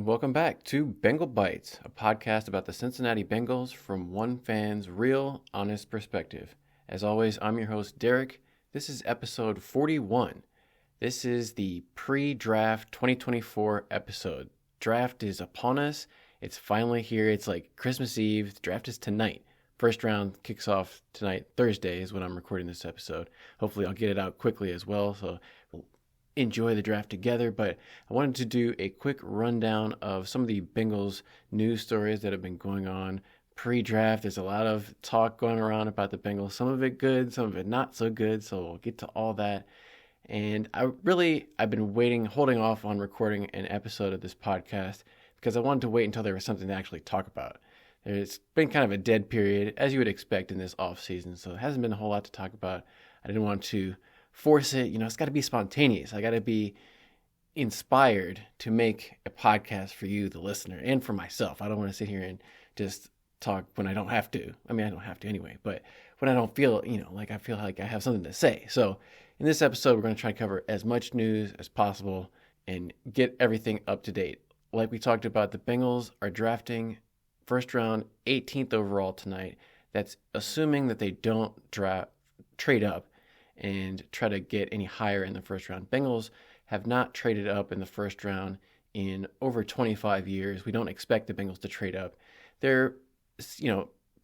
welcome back to Bengal Bites, a podcast about the Cincinnati Bengals from one fan's real, honest perspective. As always, I'm your host, Derek. This is episode 41. This is the pre-draft 2024 episode. Draft is upon us. It's finally here. It's like Christmas Eve. The draft is tonight. First round kicks off tonight. Thursday is when I'm recording this episode. Hopefully I'll get it out quickly as well, so we'll enjoy the draft together. But I wanted to do a quick rundown of some of the Bengals news stories that have been going on pre-draft. There's a lot of talk going around about the Bengals. Some of it good, some of it not so good, so we'll get to all that. And I've been holding off on recording an episode of this podcast because I wanted to wait until there was something to actually talk about. It's been kind of a dead period, as you would expect in this offseason, so it hasn't been a whole lot to talk about. I didn't want to force it. It's got to be spontaneous. I got to be inspired to make a podcast for you, the listener, and for myself. I don't want to sit here and just talk when I don't have to. I mean, I don't have to anyway, but when I don't feel, like I feel like I have something to say. So in this episode, we're going to try to cover as much news as possible and get everything up to date. Like we talked about, the Bengals are drafting first round, 18th overall tonight. That's assuming that they don't trade up and try to get any higher in the first round. Bengals have not traded up in the first round in over 25 years. We don't expect the Bengals to trade up. They're,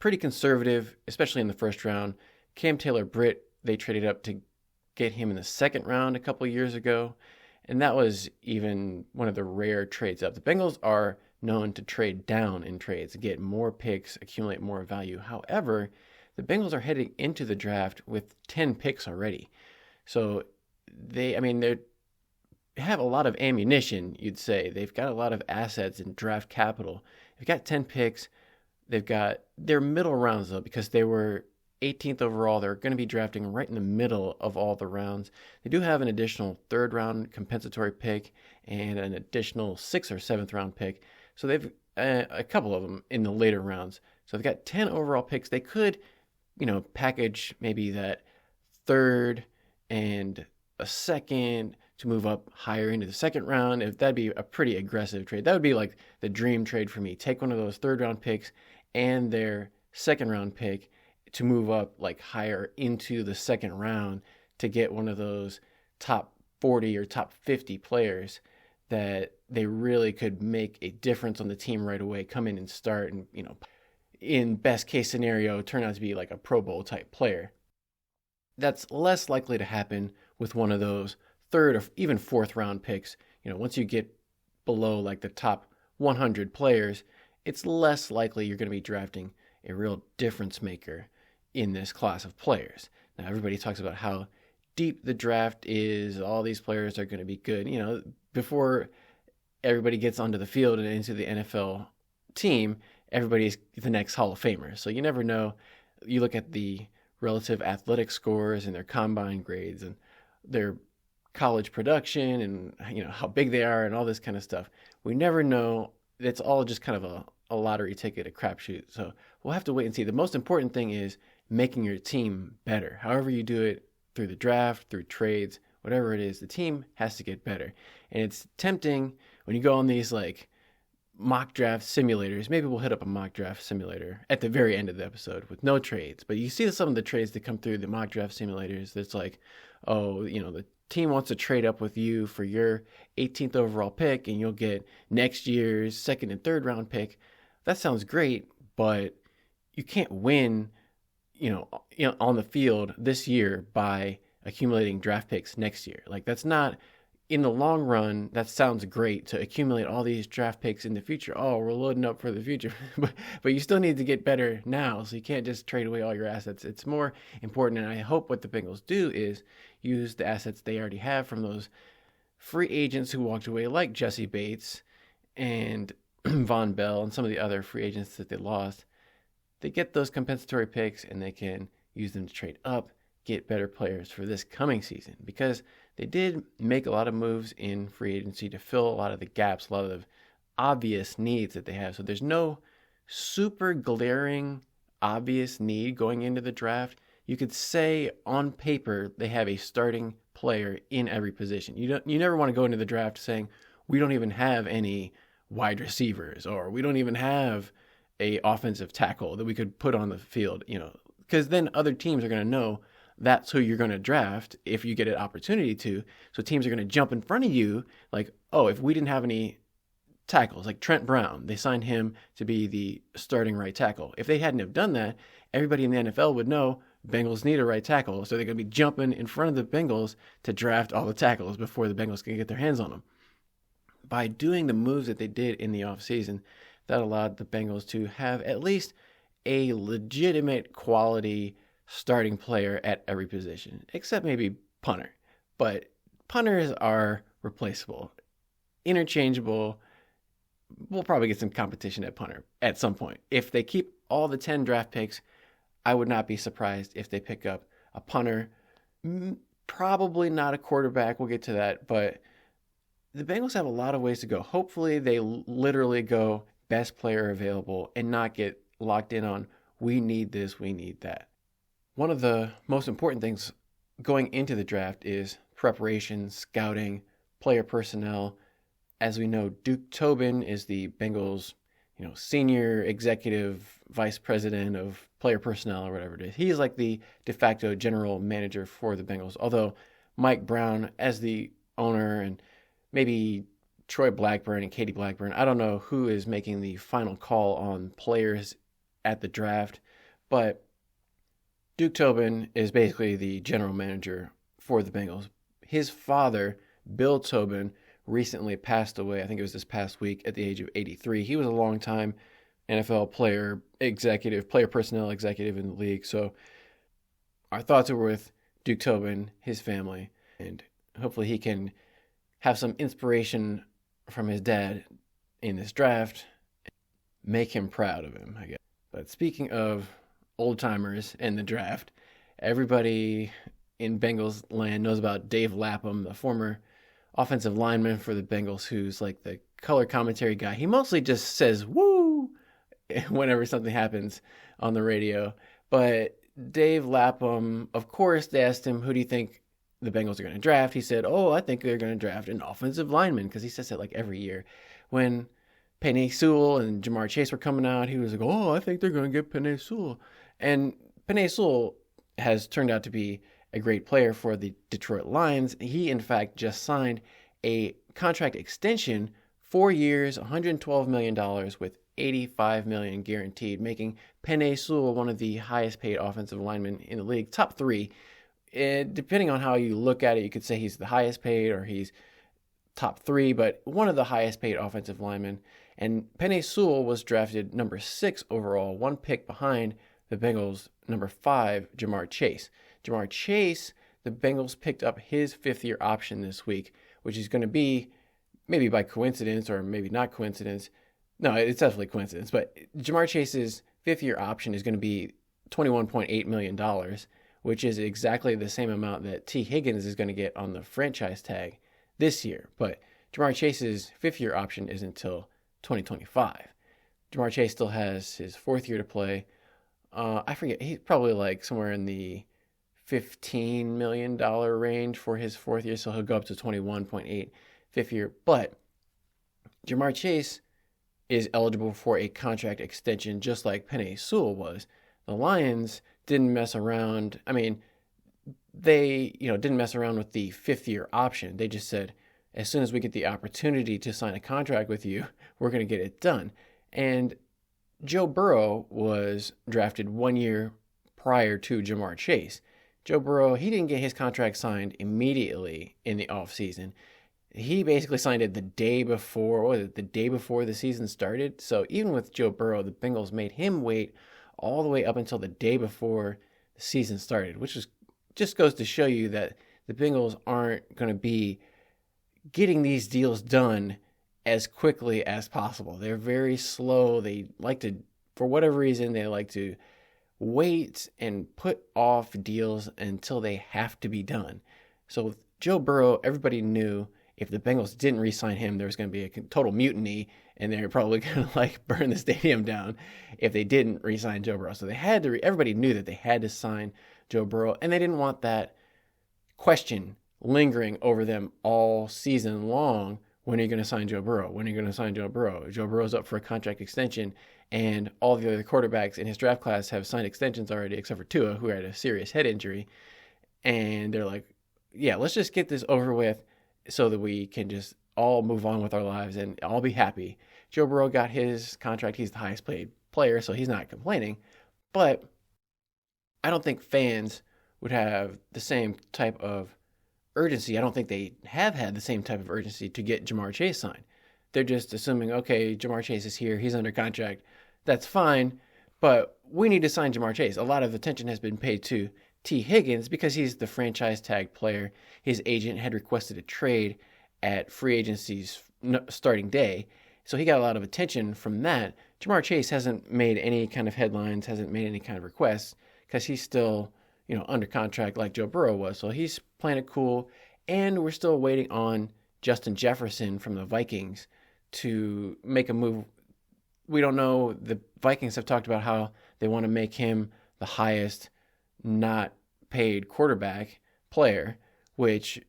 pretty conservative, especially in the first round. Cam Taylor-Britt, they traded up to get him in the second round a couple of years ago, and that was even one of the rare trades up. The Bengals are known to trade down in trades, get more picks, accumulate more value. However, the Bengals are heading into the draft with 10 picks already. So they have a lot of ammunition, you'd say. They've got a lot of assets and draft capital. They've got 10 picks. They've got their middle rounds, though, because they were 18th overall. They're going to be drafting right in the middle of all the rounds. They do have an additional third round compensatory pick and an additional 6th or 7th round pick. So they've a couple of them in the later rounds. So they've got 10 overall picks. They could, package maybe that third and a second to move up higher into the second round. If that'd be a pretty aggressive trade. That would be like the dream trade for me. Take one of those third round picks and their second round pick to move up like higher into the second round to get one of those top 40 or top 50 players that they really could make a difference on the team right away, come in and start and, in best case scenario, turn out to be like a Pro Bowl type player. That's less likely to happen with one of those third or even fourth round picks. Once you get below like the top 100 players, it's less likely you're going to be drafting a real difference maker in this class of players. Now, everybody talks about how deep the draft is. All these players are going to be good. Before everybody gets onto the field and into the NFL team, everybody's the next Hall of Famer. So you never know. You look at the relative athletic scores and their combine grades and their college production and how big they are and all this kind of stuff. We never know. It's all just kind of a lottery ticket, a crapshoot. So we'll have to wait and see. The most important thing is making your team better. However you do it, through the draft, through trades, whatever it is, the team has to get better. And it's tempting when you go on these like mock draft simulators. Maybe we'll hit up a mock draft simulator at the very end of the episode with no trades. But you see some of the trades that come through the mock draft simulators that's like, the team wants to trade up with you for your 18th overall pick and you'll get next year's second and third round pick. That sounds great, but you can't win on the field this year by accumulating draft picks next year. Like, that's not, in the long run, that sounds great to accumulate all these draft picks in the future. Oh, we're loading up for the future. but you still need to get better now, so you can't just trade away all your assets. It's more important, and I hope what the Bengals do is use the assets they already have from those free agents who walked away, like Jesse Bates and Von Bell and some of the other free agents that they lost. They get those compensatory picks and they can use them to trade up, get better players for this coming season, because they did make a lot of moves in free agency to fill a lot of the gaps, a lot of the obvious needs that they have. So there's no super glaring, obvious need going into the draft. You could say on paper they have a starting player in every position. You never want to go into the draft saying we don't even have any wide receivers, or we don't even have a offensive tackle that we could put on the field, because then other teams are going to know that's who you're going to draft if you get an opportunity to. So teams are going to jump in front of you like, oh, if we didn't have any tackles, like Trent Brown, they signed him to be the starting right tackle. If they hadn't have done that, everybody in the NFL would know Bengals need a right tackle. So they're going to be jumping in front of the Bengals to draft all the tackles before the Bengals can get their hands on them. By doing the moves that they did in the offseason, that allowed the Bengals to have at least a legitimate quality starting player at every position, except maybe punter. But punters are replaceable, interchangeable. We'll probably get some competition at punter at some point. If they keep all the 10 draft picks, I would not be surprised if they pick up a punter. Probably not a quarterback. We'll get to that. But the Bengals have a lot of ways to go. Hopefully they literally go best player available and not get locked in on we need this, we need that. One of the most important things going into the draft is preparation, scouting, player personnel. As we know, Duke Tobin is the Bengals, senior executive vice president of player personnel or whatever it is. He's like the de facto general manager for the Bengals. Although Mike Brown, as the owner, and maybe Troy Blackburn and Katie Blackburn, I don't know who is making the final call on players at the draft, but Duke Tobin is basically the general manager for the Bengals. His father, Bill Tobin, recently passed away. I think it was this past week at the age of 83. He was a longtime NFL player personnel executive in the league. So our thoughts are with Duke Tobin, his family, and hopefully he can have some inspiration from his dad in this draft, make him proud of him, I guess. But speaking of old-timers in the draft, everybody in Bengals land knows about Dave Lapham, the former offensive lineman for the Bengals, who's like the color commentary guy. He mostly just says, woo, whenever something happens on the radio. But Dave Lapham, of course, they asked him, who do you think the Bengals are going to draft? He said, I think they're going to draft an offensive lineman, because he says it like every year. When Penei Sewell and Jamar Chase were coming out, he was like, I think they're going to get Penei Sewell. And Penei Sewell has turned out to be a great player for the Detroit Lions. He, in fact, just signed a contract extension, 4 years, $112 million with $85 million guaranteed, making Penei Sewell one of the highest paid offensive linemen in the league, top 3. Depending on how you look at it, you could say he's the highest paid or he's top 3, but one of the highest paid offensive linemen. And Penei Sewell was drafted number 6 overall, one pick behind the Bengals' number 5, Jamar Chase. Jamar Chase, the Bengals picked up his 5th-year option this week, which is going to be, maybe by coincidence or maybe not coincidence. No, it's definitely coincidence. But Jamar Chase's 5th-year option is going to be $21.8 million, which is exactly the same amount that T. Higgins is going to get on the franchise tag this year. But Jamar Chase's 5th-year option is until 2025. Jamar Chase still has his 4th year to play. I forget, he's probably like somewhere in the $15 million range for his 4th year, so he'll go up to 21.8 5th year. But Jamar Chase is eligible for a contract extension just like Penei Sewell was. The Lions didn't mess around. I mean, they didn't mess around with the 5th-year option. They just said, as soon as we get the opportunity to sign a contract with you, we're going to get it done. And Joe Burrow was drafted 1 year prior to Jamar Chase. Joe Burrow, he didn't get his contract signed immediately in the offseason. He basically signed it the day before the season started. So even with Joe Burrow, the Bengals made him wait all the way up until the day before the season started, which just goes to show you that the Bengals aren't going to be getting these deals done as quickly as possible. They're very slow. They like to, for whatever reason, they like to wait and put off deals until they have to be done. So with Joe Burrow, everybody knew if the Bengals didn't re-sign him, there was going to be a total mutiny, and they're probably going to burn the stadium down if they didn't re-sign Joe Burrow. So they had to. Everybody knew that they had to sign Joe Burrow, and they didn't want that question lingering over them all season long when are you going to sign Joe Burrow? When are you going to sign Joe Burrow? Joe Burrow's up for a contract extension, and all the other quarterbacks in his draft class have signed extensions already, except for Tua, who had a serious head injury. And they're like, yeah, let's just get this over with so that we can just all move on with our lives and all be happy. Joe Burrow got his contract. He's the highest paid player, so he's not complaining. But I don't think fans would have the same type of urgency. I don't think they have had the same type of urgency to get Ja'Marr Chase signed. They're just assuming, okay, Ja'Marr Chase is here. He's under contract. That's fine, but we need to sign Ja'Marr Chase. A lot of attention has been paid to T. Higgins because he's the franchise tag player. His agent had requested a trade at free agency's starting day, so he got a lot of attention from that. Ja'Marr Chase hasn't made any kind of headlines, hasn't made any kind of requests because he's still, under contract like Joe Burrow was. So he's playing it cool, and we're still waiting on Justin Jefferson from the Vikings to make a move. We don't know. The Vikings have talked about how they want to make him the highest not paid quarterback player, which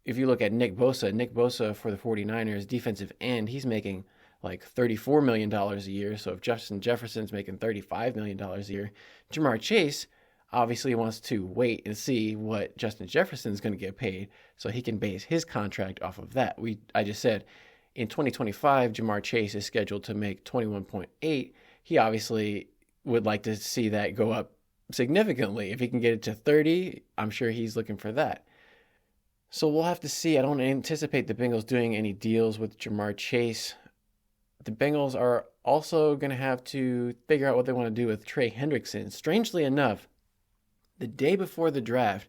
if you look at Nick Bosa for the 49ers, defensive end, he's making like $34 million a year. So if Justin Jefferson's making $35 million a year, Ja'Marr Chase obviously wants to wait and see what Justin Jefferson's going to get paid so he can base his contract off of that. I just said in 2025, Ja'Marr Chase is scheduled to make 21.8. He obviously would like to see that go up significantly. If he can get it to 30, I'm sure he's looking for that. So we'll have to see. I don't anticipate the Bengals doing any deals with Ja'Marr Chase. The Bengals are also going to have to figure out what they want to do with Trey Hendrickson. Strangely enough, the day before the draft,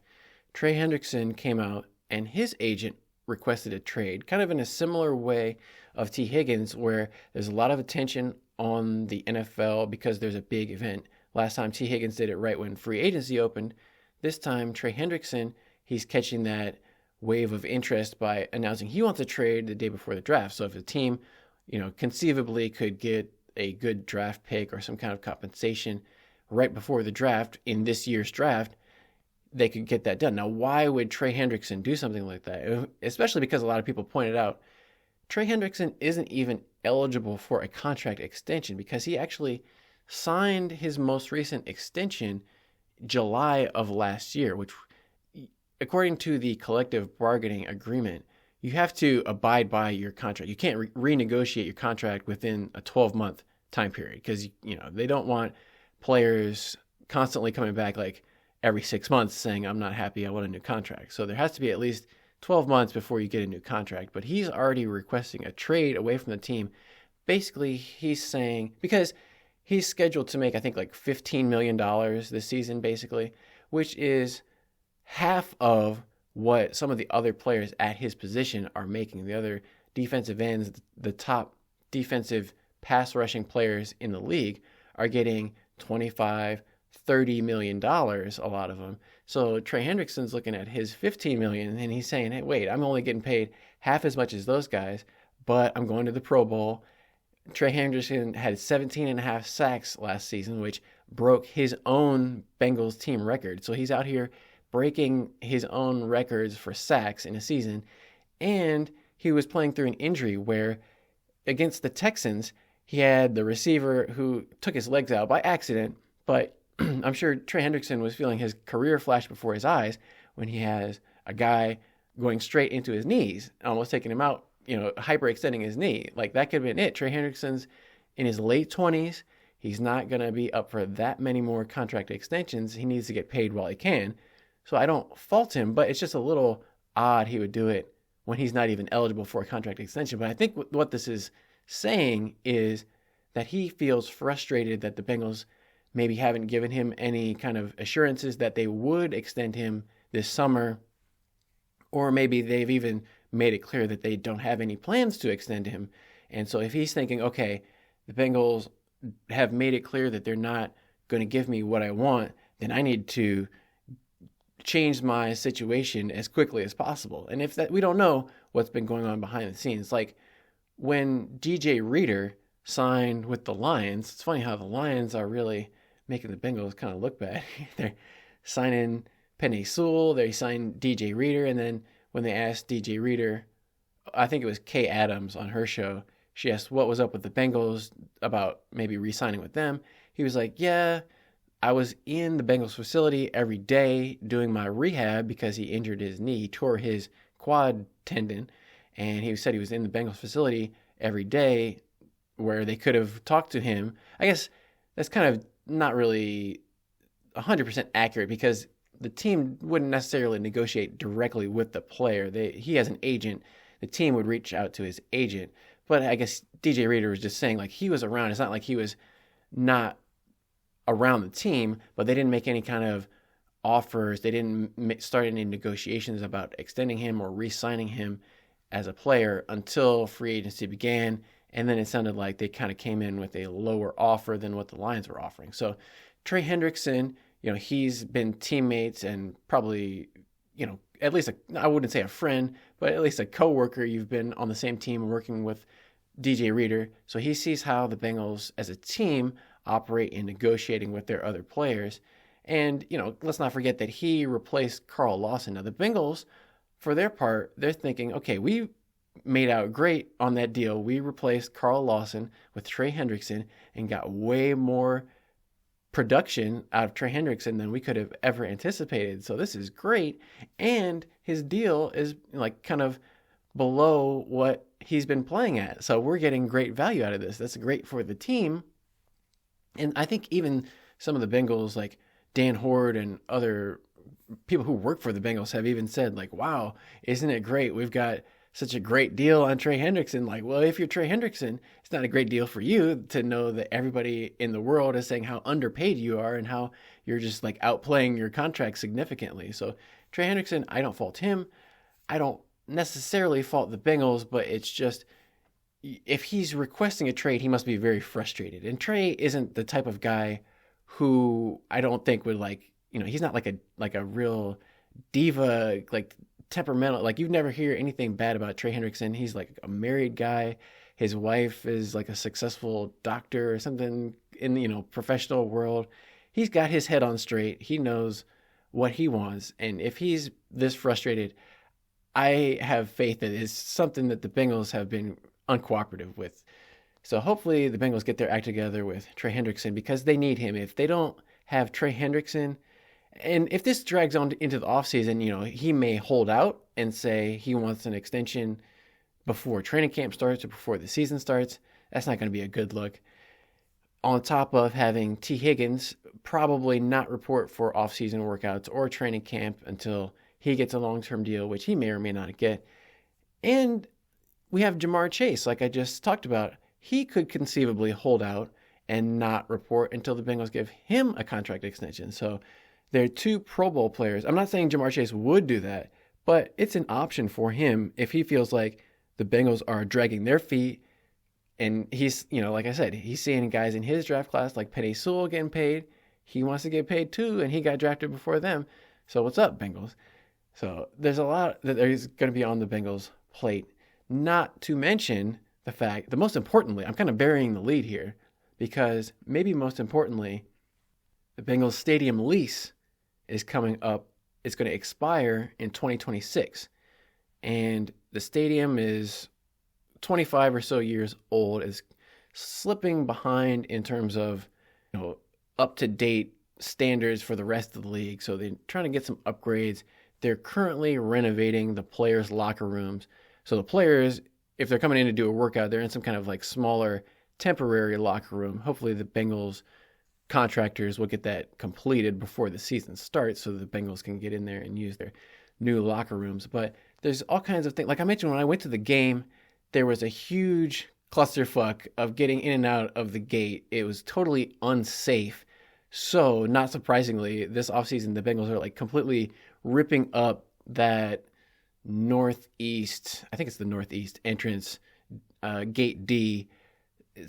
Trey Hendrickson came out and his agent requested a trade, kind of in a similar way of T. Higgins, where there's a lot of attention on the NFL because there's a big event. Last time T. Higgins did it right when free agency opened. This time, Trey Hendrickson, he's catching that wave of interest by announcing he wants a trade the day before the draft. So if a team, conceivably could get a good draft pick or some kind of compensation right before the draft in this year's draft, they could get that done. Now, why would Trey Hendrickson do something like that? Especially because a lot of people pointed out Trey Hendrickson isn't even eligible for a contract extension because he actually signed his most recent extension July of last year, which, according to the collective bargaining agreement, you have to abide by your contract. You can't renegotiate your contract within a 12-month time period because, they don't want players constantly coming back like every 6 months saying, I'm not happy, I want a new contract. So there has to be at least 12 months before you get a new contract. But he's already requesting a trade away from the team. Basically, he's saying, because he's scheduled to make, I think, like $15 million this season, basically, which is half of what some of the other players at his position are making. The other defensive ends, the top defensive pass rushing players in the league are getting $25-30 million, a lot of them. So Trey Hendrickson's looking at his $15 million and he's saying, hey, wait, I'm only getting paid half as much as those guys, but I'm going to the Pro Bowl. Trey Hendrickson had 17.5 sacks last season, which broke his own Bengals team record. So he's out here breaking his own records for sacks in a season. And he was playing through an injury where against the Texans, he had the receiver who took his legs out by accident, but I'm sure Trey Hendrickson was feeling his career flash before his eyes when he has a guy going straight into his knees, almost taking him out, hyperextending his knee. Like, that could have been it. Trey Hendrickson's in his late 20s. He's not going to be up for that many more contract extensions. He needs to get paid while he can. So I don't fault him, but it's just a little odd he would do it when he's not even eligible for a contract extension. But I think what this is saying is that he feels frustrated that the Bengals maybe haven't given him any kind of assurances that they would extend him this summer, or maybe they've even made it clear that they don't have any plans to extend him. And so if he's thinking, okay, the Bengals have made it clear that they're not going to give me what I want, then I need to change my situation as quickly as possible. And if that, we don't know what's been going on behind the scenes. Like when DJ Reader signed with the Lions, it's funny how the Lions are really making the Bengals kind of look bad. They're signing Penei Sewell, they signed DJ Reader, and then when they asked DJ Reader I think it was Kay Adams on her show. She asked what was up with the Bengals about maybe re-signing with them. He was like, yeah, I was in the Bengals facility every day doing my rehab because he injured his knee. He tore his quad tendon, and he said he was in the Bengals facility every day where they could have talked to him. I guess that's kind of not really 100% accurate because the team wouldn't necessarily negotiate directly with the player. He has an agent. The team would reach out to his agent. But I guess DJ Reader was just saying, like, he was around. It's not like he was not around the team, but they didn't make any kind of offers. They didn't start any negotiations about extending him or re-signing him as a player until free agency began. And then it sounded like they kind of came in with a lower offer than what the Lions were offering. So Trey Hendrickson, he's been teammates and probably, at least I wouldn't say a friend, but at least a coworker. You've been on the same team working with DJ Reader. So he sees how the Bengals as a team operate in negotiating with their other players. And, let's not forget that he replaced Carl Lawson. Now the Bengals, for their part, they're thinking, okay, we made out great on that deal. We replaced Carl Lawson with Trey Hendrickson and got way more production out of Trey Hendrickson than we could have ever anticipated. So this is great. And his deal is like kind of below what he's been playing at. So we're getting great value out of this. That's great for the team. And I think even some of the Bengals, like Dan Horde and other people who work for the Bengals, have even said, like, wow, isn't it great? We've got such a great deal on Trey Hendrickson. Like, well, if you're Trey Hendrickson, it's not a great deal for you to know that everybody in the world is saying how underpaid you are and how you're just like outplaying your contract significantly. So Trey Hendrickson, I don't fault him. I don't necessarily fault the Bengals, but it's just, if he's requesting a trade, he must be very frustrated. And Trey isn't the type of guy who I don't think would he's not like a real diva, like temperamental. Like, you'd never hear anything bad about Trey Hendrickson. He's like a married guy. His wife is like a successful doctor or something in the professional world. He's got his head on straight. He knows what he wants. And if he's this frustrated, I have faith that it's something that the Bengals have been uncooperative with. So hopefully the Bengals get their act together with Trey Hendrickson because they need him. If they don't have Trey Hendrickson, and if this drags on into the offseason, he may hold out and say he wants an extension before training camp starts or before the season starts. That's not going to be a good look. On top of having T. Higgins probably not report for offseason workouts or training camp until he gets a long-term deal, which he may or may not get. And we have Jamar Chase, like I just talked about. He could conceivably hold out and not report until the Bengals give him a contract extension. So they're two Pro Bowl players. I'm not saying Jamar Chase would do that, but it's an option for him if he feels like the Bengals are dragging their feet. And he's, like I said, he's seeing guys in his draft class like Penei Sewell getting paid. He wants to get paid too, and he got drafted before them. So what's up, Bengals? So there's a lot that there's going to be on the Bengals' plate. Not to mention the fact that most importantly, I'm kind of burying the lead here because maybe most importantly, the Bengals stadium lease is coming up. It's going to expire in 2026. And the stadium is 25 or so years old. It's slipping behind in terms of, up-to-date standards for the rest of the league. So they're trying to get some upgrades. They're currently renovating the players' locker rooms. So the players, if they're coming in to do a workout, they're in some kind of like smaller temporary locker room. Hopefully the Bengals contractors will get that completed before the season starts so the Bengals can get in there and use their new locker rooms. But there's all kinds of things. Like I mentioned, when I went to the game, there was a huge clusterfuck of getting in and out of the gate. It was totally unsafe. So not surprisingly, this offseason, the Bengals are like completely ripping up that northeast, I think it's the northeast entrance, gate D,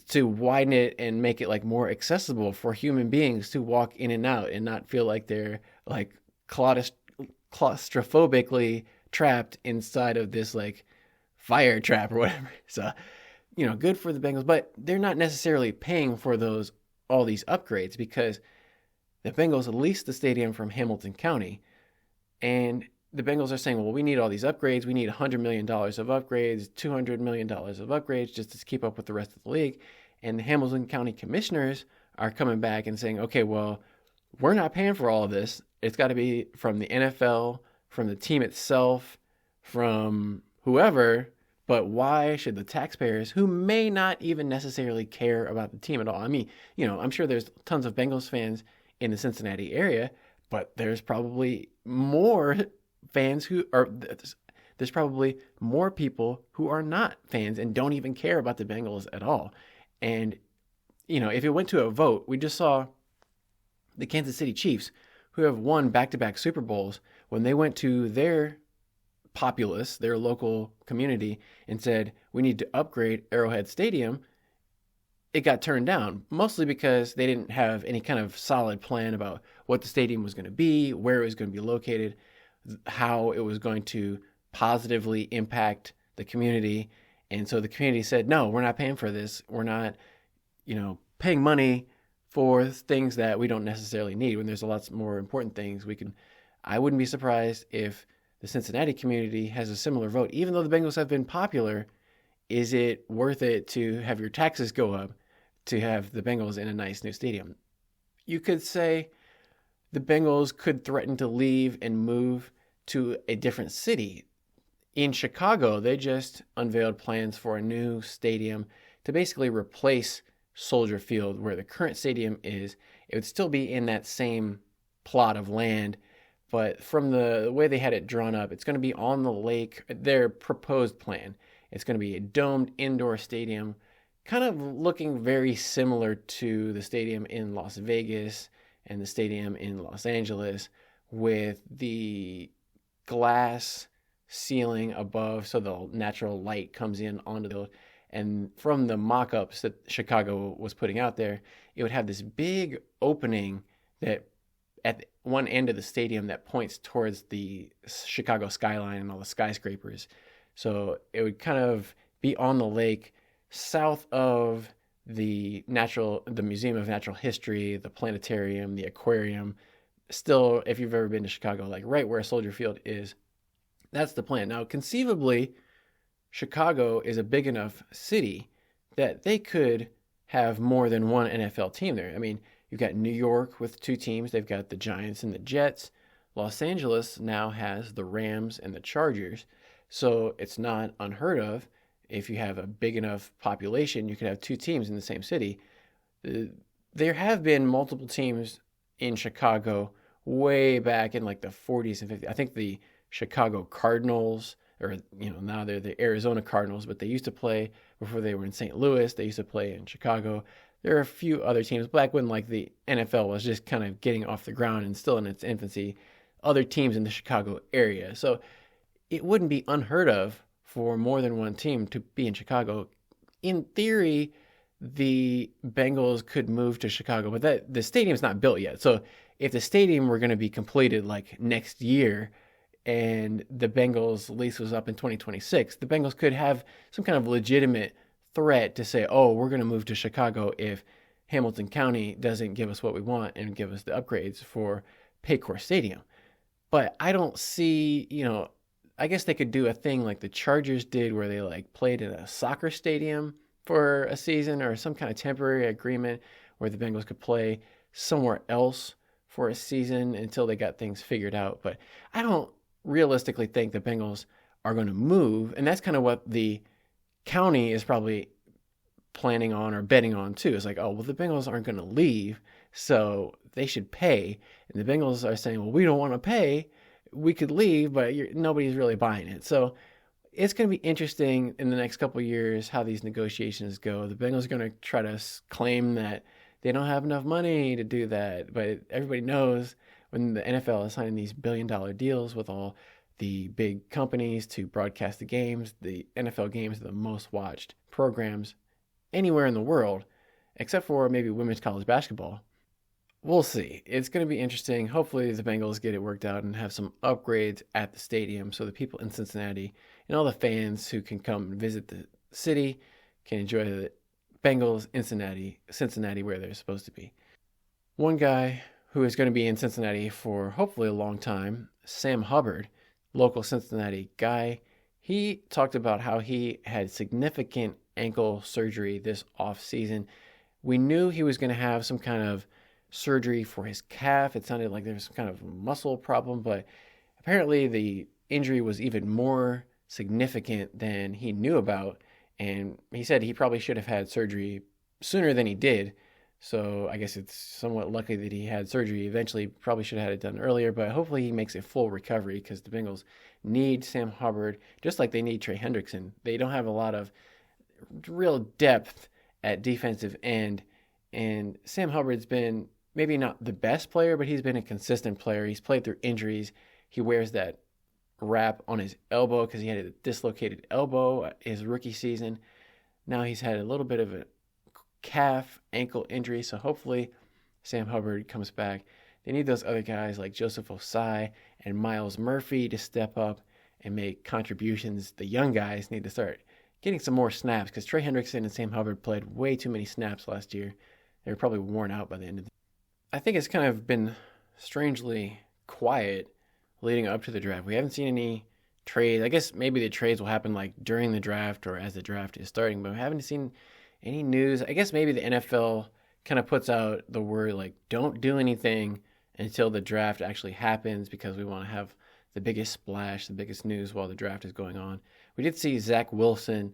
to widen it and make it like more accessible for human beings to walk in and out and not feel like they're like claustrophobically trapped inside of this like fire trap or whatever. So, good for the Bengals, but they're not necessarily paying for all these upgrades because the Bengals leased the stadium from Hamilton County, and the Bengals are saying, well, we need all these upgrades. We need $100 million of upgrades, $200 million of upgrades just to keep up with the rest of the league. And the Hamilton County commissioners are coming back and saying, okay, well, we're not paying for all of this. It's got to be from the NFL, from the team itself, from whoever. But why should the taxpayers, who may not even necessarily care about the team at all? I mean, I'm sure there's tons of Bengals fans in the Cincinnati area, but there's probably more fans there's probably more people who are not fans and don't even care about the Bengals at all. And, if it went to a vote, we just saw the Kansas City Chiefs, who have won back-to-back Super Bowls, when they went to their populace, their local community, and said, we need to upgrade Arrowhead Stadium, it got turned down, mostly because they didn't have any kind of solid plan about what the stadium was going to be, where it was going to be located, how it was going to positively impact the community. And so the community said, no, we're not paying for this. We're not, paying money for things that we don't necessarily need, when there's a lot more important things I wouldn't be surprised if the Cincinnati community has a similar vote. Even though the Bengals have been popular, is it worth it to have your taxes go up to have the Bengals in a nice new stadium? You could say the Bengals could threaten to leave and move to a different city. In Chicago, they just unveiled plans for a new stadium to basically replace Soldier Field, where the current stadium is. It would still be in that same plot of land, but from the way they had it drawn up, it's going to be on the lake. Their proposed plan, it's going to be a domed indoor stadium, kind of looking very similar to the stadium in Las Vegas and the stadium in Los Angeles, with the glass ceiling above so the natural light comes in onto the field. And from the mock-ups that Chicago was putting out there, it would have this big opening that at one end of the stadium that points towards the Chicago skyline and all the skyscrapers. So it would kind of be on the lake, south of the Museum of Natural History, the planetarium, the aquarium. Still, if you've ever been to Chicago, like right where Soldier Field is, that's the plan. Now, conceivably, Chicago is a big enough city that they could have more than one NFL team there. I mean, you've got New York with two teams. They've got the Giants and the Jets. Los Angeles now has the Rams and the Chargers. So it's not unheard of. If you have a big enough population, you could have two teams in the same city. There have been multiple teams in Chicago way back in like the 40s and 50s. I think the Chicago Cardinals, or now they're the Arizona Cardinals, but they used to play before they were in St. Louis. They used to play in Chicago. There are a few other teams back when like the NFL was just kind of getting off the ground and still in its infancy. Other teams in the Chicago area. So it wouldn't be unheard of for more than one team to be in Chicago. In theory, the Bengals could move to Chicago, but the stadium's not built yet. So if the stadium were going to be completed like next year, and the Bengals lease was up in 2026, the Bengals could have some kind of legitimate threat to say, oh, we're going to move to Chicago if Hamilton County doesn't give us what we want and give us the upgrades for Paycor Stadium. But I don't see, I guess they could do a thing like the Chargers did where they like played in a soccer stadium for a season, or some kind of temporary agreement where the Bengals could play somewhere else for a season until they got things figured out. But I don't realistically think the Bengals are going to move, and that's kind of what the county is probably planning on or betting on too. It's like, oh, well, the Bengals aren't going to leave, so they should pay. And the Bengals are saying, well, we don't want to pay. We could leave, but nobody's really buying it. So it's going to be interesting in the next couple of years how these negotiations go. The Bengals are going to try to claim that they don't have enough money to do that, but everybody knows when the NFL is signing these billion-dollar deals with all the big companies to broadcast the games, the NFL games are the most watched programs anywhere in the world, except for maybe women's college basketball. We'll see. It's going to be interesting. Hopefully the Bengals get it worked out and have some upgrades at the stadium so the people in Cincinnati and all the fans who can come visit the city can enjoy the Bengals in Cincinnati where they're supposed to be. One guy who is going to be in Cincinnati for hopefully a long time, Sam Hubbard, local Cincinnati guy. He talked about how he had significant ankle surgery this offseason. We knew he was going to have some kind of surgery for his calf. It sounded like there was some kind of muscle problem, but apparently the injury was even more significant than he knew about. And he said he probably should have had surgery sooner than he did. So I guess it's somewhat lucky that he had surgery. Eventually, probably should have had it done earlier, but hopefully he makes a full recovery because the Bengals need Sam Hubbard just like they need Trey Hendrickson. They don't have a lot of real depth at defensive end, and Sam Hubbard's been maybe not the best player, but he's been a consistent player. He's played through injuries. He wears that wrap on his elbow because he had a dislocated elbow his rookie season. Now he's had a little bit of a calf ankle injury, so hopefully Sam Hubbard comes back. They need those other guys like Joseph Osai and Miles Murphy to step up and make contributions. The young guys need to start getting some more snaps because Trey Hendrickson and Sam Hubbard played way too many snaps last year. They were probably worn out by the end of the I think it's kind of been strangely quiet leading up to the draft. We haven't seen any trades. I guess maybe the trades will happen like during the draft or as the draft is starting, but we haven't seen any news. I guess maybe the NFL kind of puts out the word like don't do anything until the draft actually happens because we want to have the biggest splash, the biggest news while the draft is going on. We did see Zach Wilson,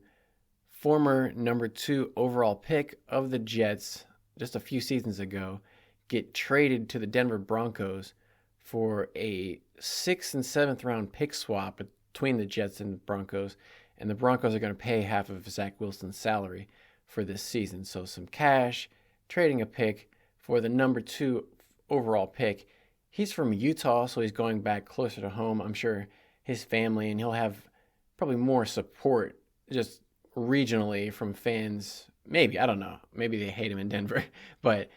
former number 2 overall pick of the Jets just a few seasons ago, get traded to the Denver Broncos for a 6th and 7th round pick swap between the Jets and the Broncos. And the Broncos are going to pay half of Zach Wilson's salary for this season. So some cash, trading a pick for the number 2 overall pick. He's from Utah, so he's going back closer to home. I'm sure his family, and he'll have probably more support just regionally from fans. Maybe, I don't know. Maybe they hate him in Denver, but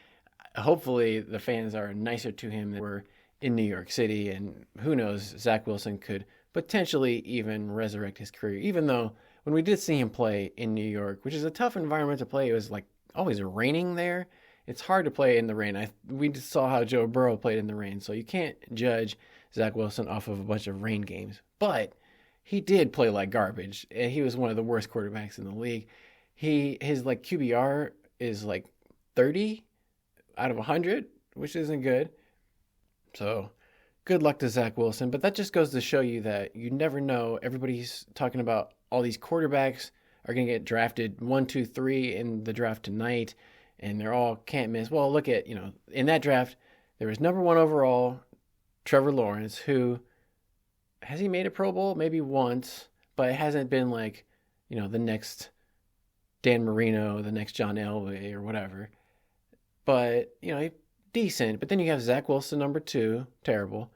hopefully the fans are nicer to him than were in New York City, and who knows, Zach Wilson could potentially even resurrect his career, even though when we did see him play in New York, which is a tough environment to play, it was like always raining there. It's hard to play in the rain. We just saw how Joe Burrow played in the rain, so you can't judge Zach Wilson off of a bunch of rain games, but he did play like garbage, and he was one of the worst quarterbacks in the league. His like QBR is like 30 out of 100, which isn't good. So good luck to Zach Wilson. But that just goes to show you that you never know. Everybody's talking about all these quarterbacks are going to get drafted 1, 2, 3 in the draft tonight, and they're all can't miss. Well, look at, in that draft, there was number 1 overall, Trevor Lawrence, who, has he made a Pro Bowl? Maybe once, but it hasn't been like, the next Dan Marino, the next John Elway or whatever. But, decent. But then you have Zach Wilson, number 2, terrible.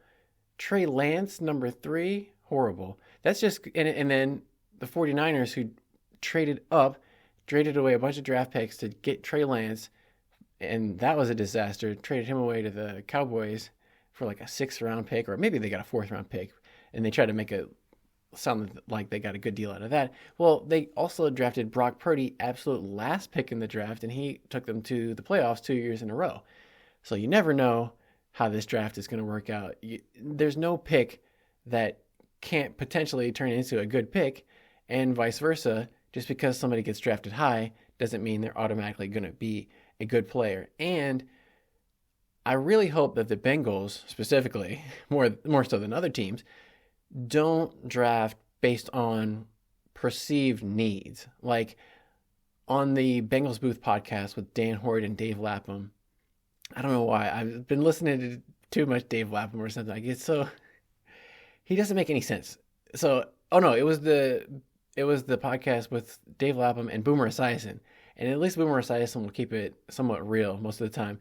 Trey Lance, number 3, horrible. That's just, and then the 49ers who traded away a bunch of draft picks to get Trey Lance, and that was a disaster. Traded him away to the Cowboys for like a 6th round pick, or maybe they got a 4th round pick, and they tried to make it sound like they got a good deal out of that. Well, they also drafted Brock Purdy, absolute last pick in the draft, and he took them to the playoffs 2 years in a row. So you never know how this draft is going to work out. There's no pick that can't potentially turn into a good pick, and vice versa. Just because somebody gets drafted high doesn't mean they're automatically going to be a good player. And I really hope that the Bengals, specifically, more so than other teams, don't draft based on perceived needs. Like on the Bengals Booth podcast with Dan Hoard and Dave Lapham, I don't know why. I've been listening to too much Dave Lapham or something. He doesn't make any sense. So, it was the podcast with Dave Lapham and Boomer Esiason. And at least Boomer Esiason will keep it somewhat real most of the time.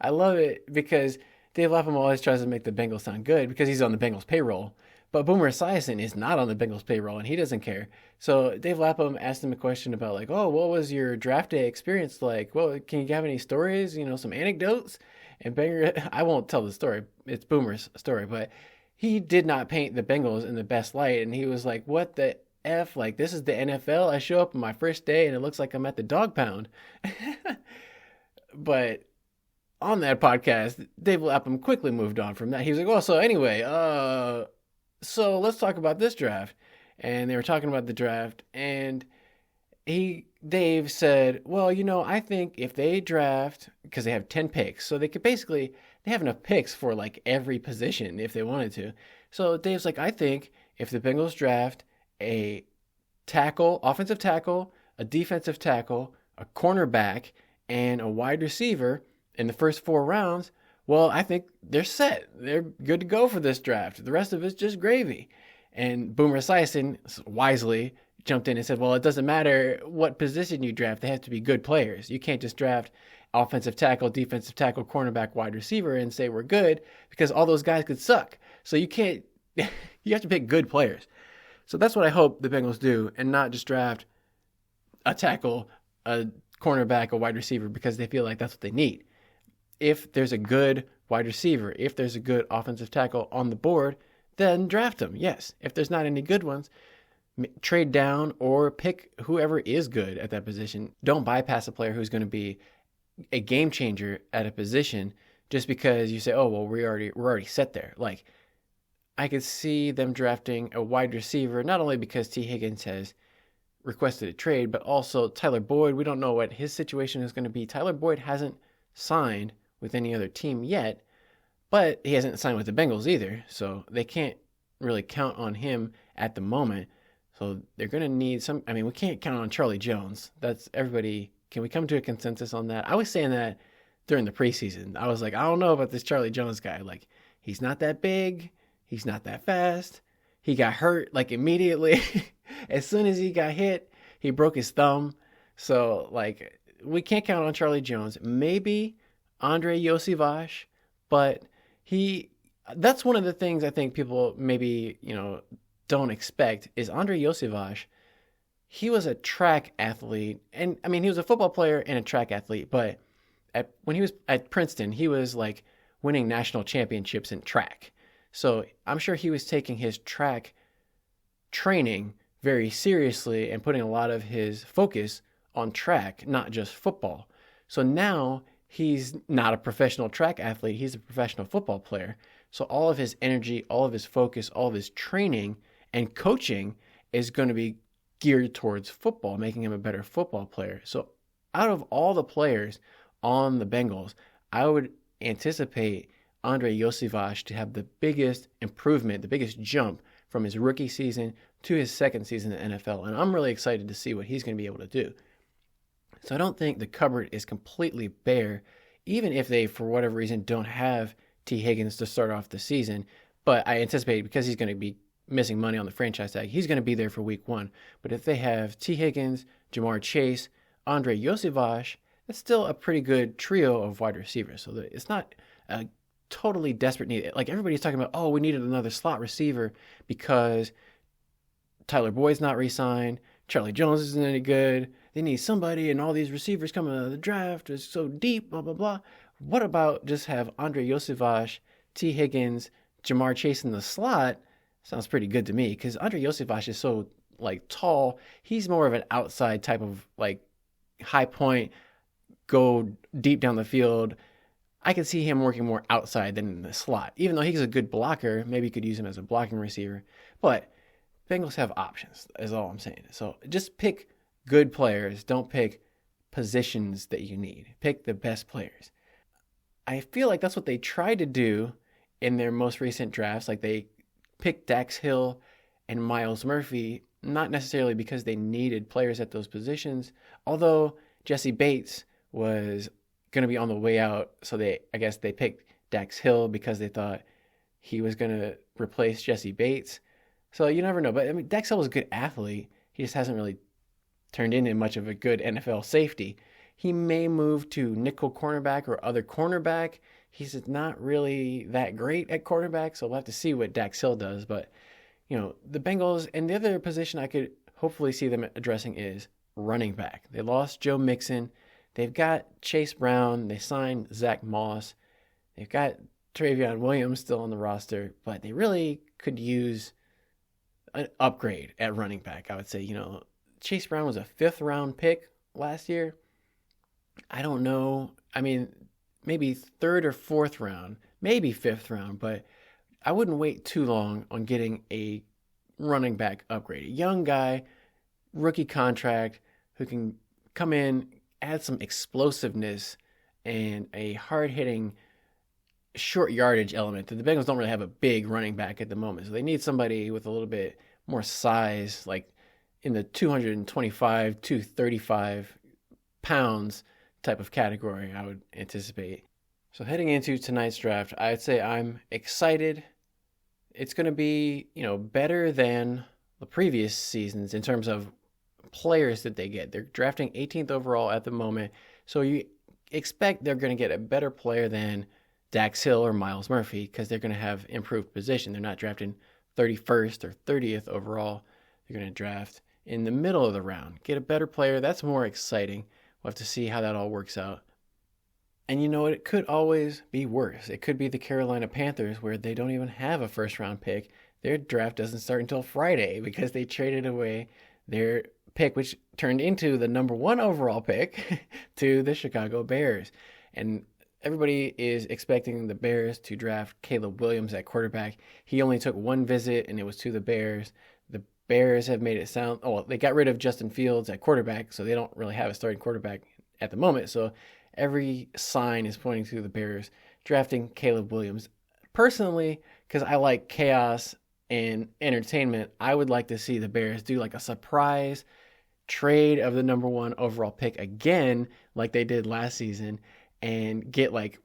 I love it because Dave Lapham always tries to make the Bengals sound good because he's on the Bengals payroll. But Boomer Esiason is not on the Bengals payroll, and he doesn't care. So Dave Lapham asked him a question about like, what was your draft day experience like? Well, can you have any stories, some anecdotes? And Banger, I won't tell the story. It's Boomer's story. But he did not paint the Bengals in the best light. And he was like, what the F? Like, this is the NFL. I show up on my first day, and it looks like I'm at the dog pound. But on that podcast, Dave Lapham quickly moved on from that. He was like, so anyway, So let's talk about this draft. And they were talking about the draft, and Dave said, well, I think if they draft, because they have 10 picks, so they have enough picks for like every position if they wanted to. So Dave's like, I think if the Bengals draft a tackle, offensive tackle, a defensive tackle, a cornerback, and a wide receiver in the first 4 rounds, well, I think they're set. They're good to go for this draft. The rest of it's just gravy. And Boomer Esiason wisely jumped in and said, well, it doesn't matter what position you draft. They have to be good players. You can't just draft offensive tackle, defensive tackle, cornerback, wide receiver and say we're good, because all those guys could suck. So you can't, you have to pick good players. So that's what I hope the Bengals do, and not just draft a tackle, a cornerback, a wide receiver, because they feel like that's what they need. If there's a good wide receiver, if there's a good offensive tackle on the board, then draft them. Yes. If there's not any good ones, trade down or pick whoever is good at that position. Don't bypass a player who's going to be a game changer at a position just because you say, oh, well, we're already set there. Like, I could see them drafting a wide receiver, not only because T. Higgins has requested a trade, but also Tyler Boyd. We don't know what his situation is going to be. Tyler Boyd hasn't signed with any other team yet, but he hasn't signed with the Bengals either, so they can't really count on him at the moment. So they're going to need some. I mean, we can't count on Charlie Jones. That's everybody. Can we come to a consensus on that? I was saying that during the preseason. I was like, I don't know about this Charlie Jones guy. Like, he's not that big. He's not that fast. He got hurt like immediately. As soon as he got hit, he broke his thumb. So, like, we can't count on Charlie Jones. Maybe Andre Iosivas, but that's one of the things I think people maybe, don't expect is Andre Iosivas. He was a track athlete, and I mean, he was a football player and a track athlete, but when he was at Princeton, he was like winning national championships in track. So I'm sure he was taking his track training very seriously and putting a lot of his focus on track, not just football. So now he's not a professional track athlete. He's a professional football player. So all of his energy, all of his focus, all of his training and coaching is going to be geared towards football, making him a better football player. So out of all the players on the Bengals, I would anticipate Andre Iosivas to have the biggest improvement, the biggest jump from his rookie season to his second season in the NFL. And I'm really excited to see what he's going to be able to do. So I don't think the cupboard is completely bare, even if they, for whatever reason, don't have T. Higgins to start off the season. But I anticipate because he's going to be missing money on the franchise tag, he's going to be there for week 1. But if they have T. Higgins, Jamar Chase, Andre Iosivas, that's still a pretty good trio of wide receivers. So it's not a totally desperate need. Like, everybody's talking about, oh, we needed another slot receiver because Tyler Boyd's not re-signed, Charlie Jones isn't any good, they need somebody, and all these receivers coming out of the draft is so deep, blah, blah, blah. What about just have Andre Iosivas, T. Higgins, Jamar Chase in the slot? Sounds pretty good to me, because Andre Iosivas is so, like, tall. He's more of an outside type of, like, high point, go deep down the field. I could see him working more outside than in the slot. Even though he's a good blocker, maybe you could use him as a blocking receiver. But Bengals have options, is all I'm saying. So just pick good players. Don't pick positions that you need. Pick the best players. I feel like that's what they tried to do in their most recent drafts. Like, they picked Dax Hill and Myles Murphy, not necessarily because they needed players at those positions, although Jesse Bates was going to be on the way out. So I guess they picked Dax Hill because they thought he was going to replace Jesse Bates. So you never know. But I mean, Dax Hill was a good athlete. He just hasn't really turned into much of a good NFL safety. He may move to nickel cornerback or other cornerback. He's not really that great at cornerback, so we'll have to see what Dax Hill does. But, the Bengals, and the other position I could hopefully see them addressing is running back. They lost Joe Mixon. They've got Chase Brown. They signed Zach Moss. They've got Travion Williams still on the roster, but they really could use an upgrade at running back. I would say, Chase Brown was a 5th-round pick last year. I don't know. I mean, maybe 3rd or 4th round, maybe 5th round, but I wouldn't wait too long on getting a running back upgrade. A young guy, rookie contract, who can come in, add some explosiveness and a hard-hitting short yardage element. The Bengals don't really have a big running back at the moment, so they need somebody with a little bit more size, like in the 225, 235 pounds type of category, I would anticipate. So heading into tonight's draft, I'd say I'm excited. It's going to be, better than the previous seasons in terms of players that they get. They're drafting 18th overall at the moment, so you expect they're going to get a better player than Dax Hill or Myles Murphy because they're going to have improved position. They're not drafting 31st or 30th overall. They're going to draft in the middle of the round. Get a better player. That's more exciting. We'll have to see how that all works out. And it could always be worse. It could be the Carolina Panthers where they don't even have a first-round pick. Their draft doesn't start until Friday because they traded away their pick, which turned into the number 1 overall pick, to the Chicago Bears. And everybody is expecting the Bears to draft Caleb Williams at quarterback. He only took one visit, and it was to the Bears. The Bears have made it sound, they got rid of Justin Fields at quarterback, so they don't really have a starting quarterback at the moment. So every sign is pointing to the Bears drafting Caleb Williams. Personally, because I like chaos and entertainment, I would like to see the Bears do like a surprise trade of the number 1 overall pick again, like they did last season, and get like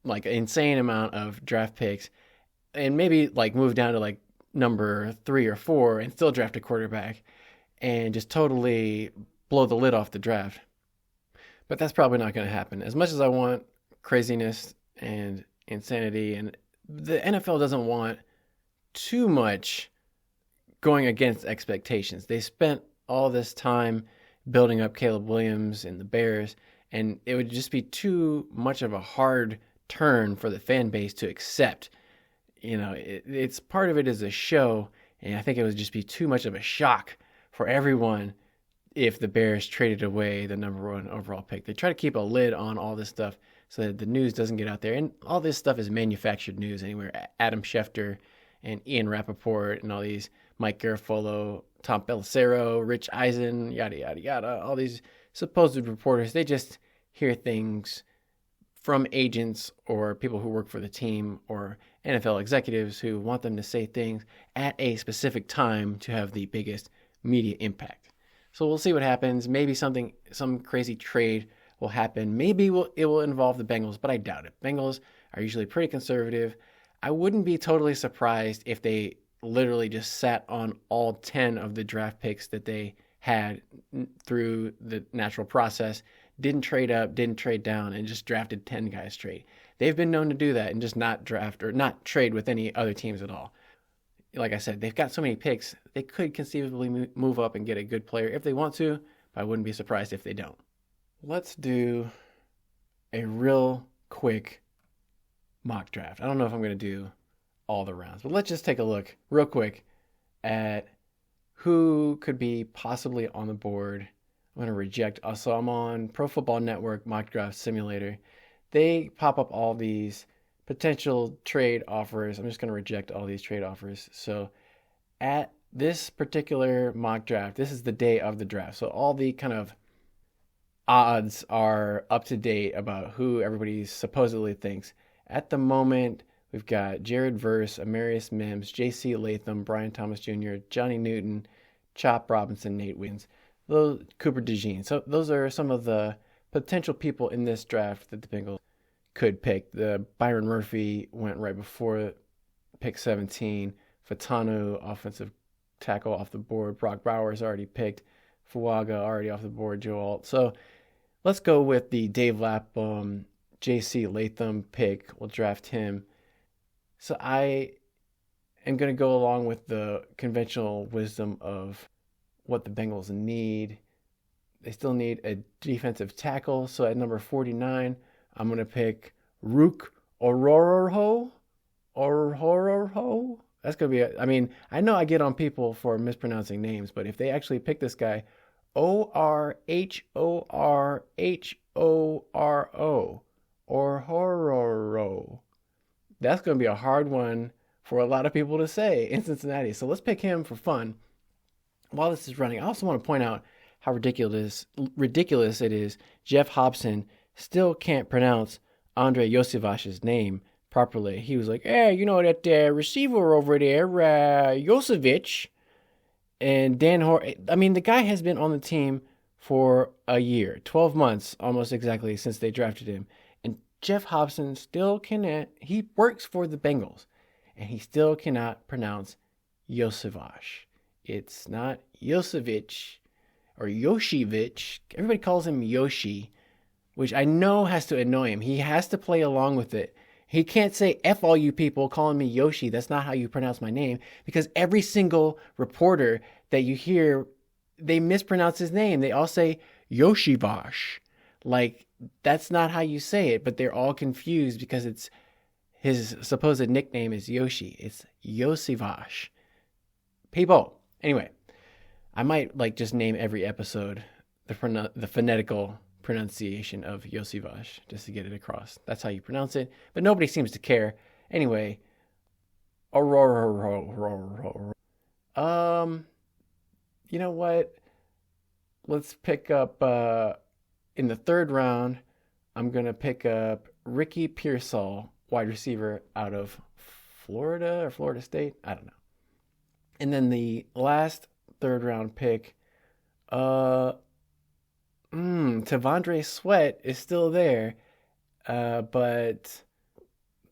an insane amount of draft picks, and maybe like move down to like number 3 or 4 and still draft a quarterback, and just totally blow the lid off the draft. But that's probably not going to happen. As much as I want craziness and insanity, and the NFL doesn't want too much going against expectations. They spent all this time building up Caleb Williams and the Bears, and it would just be too much of a hard turn for the fan base to accept. It's part of it is a show, and I think it would just be too much of a shock for everyone if the Bears traded away the number 1 overall pick. They try to keep a lid on all this stuff so that the news doesn't get out there. And all this stuff is manufactured news anywhere. Adam Schefter and Ian Rappaport and all these, Mike Garafolo, Tom Pelissero, Rich Eisen, yada, yada, yada. All these supposed reporters, they just hear things from agents or people who work for the team or NFL executives who want them to say things at a specific time to have the biggest media impact. So we'll see what happens. Maybe some crazy trade will happen. Maybe it will involve the Bengals, but I doubt it. Bengals are usually pretty conservative. I wouldn't be totally surprised if they literally just sat on all 10 of the draft picks that they had through the natural process, didn't trade up, didn't trade down, and just drafted 10 guys straight. They've been known to do that and just not draft or not trade with any other teams at all. Like I said, they've got so many picks, they could conceivably move up and get a good player if they want to, but I wouldn't be surprised if they don't. Let's do a real quick mock draft. I don't know if I'm going to do all the rounds, but let's just take a look real quick at who could be possibly on the board. I'm going to reject. So I'm on Pro Football Network Mock Draft Simulator. They pop up all these potential trade offers. I'm just going to reject all these trade offers. So at this particular mock draft, this is the day of the draft. So all the kind of odds are up to date about who everybody supposedly thinks. At the moment, we've got Jared Verse, Amarius Mims, J.C. Latham, Brian Thomas Jr., Johnny Newton, Chop Robinson, Nate Wiggins, Cooper DeJean. So those are some of the potential people in this draft that the Bengals could pick. The Byron Murphy went right before pick 17. Fatanu, offensive tackle, off the board. Brock Bowers already picked. Fuaga already off the board. Joe Alt. So let's go with the Dave Lapham, J.C. Latham pick. We'll draft him. So I am going to go along with the conventional wisdom of what the Bengals need. They still need a defensive tackle. So at number 49, I'm going to pick Rook Ororoho. That's going to be I know I get on people for mispronouncing names, but if they actually pick this guy, Orhororo, Orhororo, that's going to be a hard one for a lot of people to say in Cincinnati. So let's pick him for fun. While this is running, I also want to point out how ridiculous it is. Jeff Hobson still can't pronounce Andre Josivash's name properly. He was like, hey, that receiver over there, Josevich. And the guy has been on the team for a year, 12 months, almost exactly, since they drafted him. And Jeff Hobson still cannot, he works for the Bengals, and he still cannot pronounce Josivash. It's not Josevich or Yoshivich. Everybody calls him Yoshi, which I know has to annoy him. He has to play along with it. He can't say, F all you people calling me Yoshi. That's not how you pronounce my name. Because every single reporter that you hear, they mispronounce his name. They all say Yoshivash. Like, that's not how you say it. But they're all confused because it's his supposed nickname is Yoshi. It's Josivash. People. Anyway, I might just name every episode the phonetical pronunciation of Josivash just to get it across. That's how you pronounce it, but nobody seems to care. Anyway, you know what? Let's pick up in the third round. I'm gonna pick up Ricky Pearsall, wide receiver out of Florida or Florida State. I don't know. And then the last third round pick, Tavondre Sweat is still there, but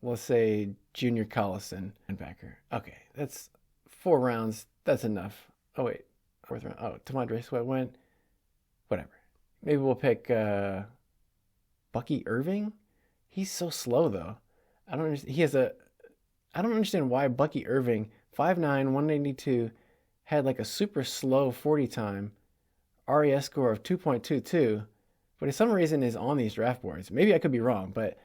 we'll say Junior Collison, linebacker. Okay, that's 4 rounds. That's enough. Oh, wait, 4th round. Oh, Tavondre Sweat went. Whatever. Maybe we'll pick Bucky Irving. He's so slow, though. I don't understand why Bucky Irving, 5'9", 182, had a super slow 40 time, RAS score of 2.22, but for some reason is on these draft boards. Maybe I could be wrong, but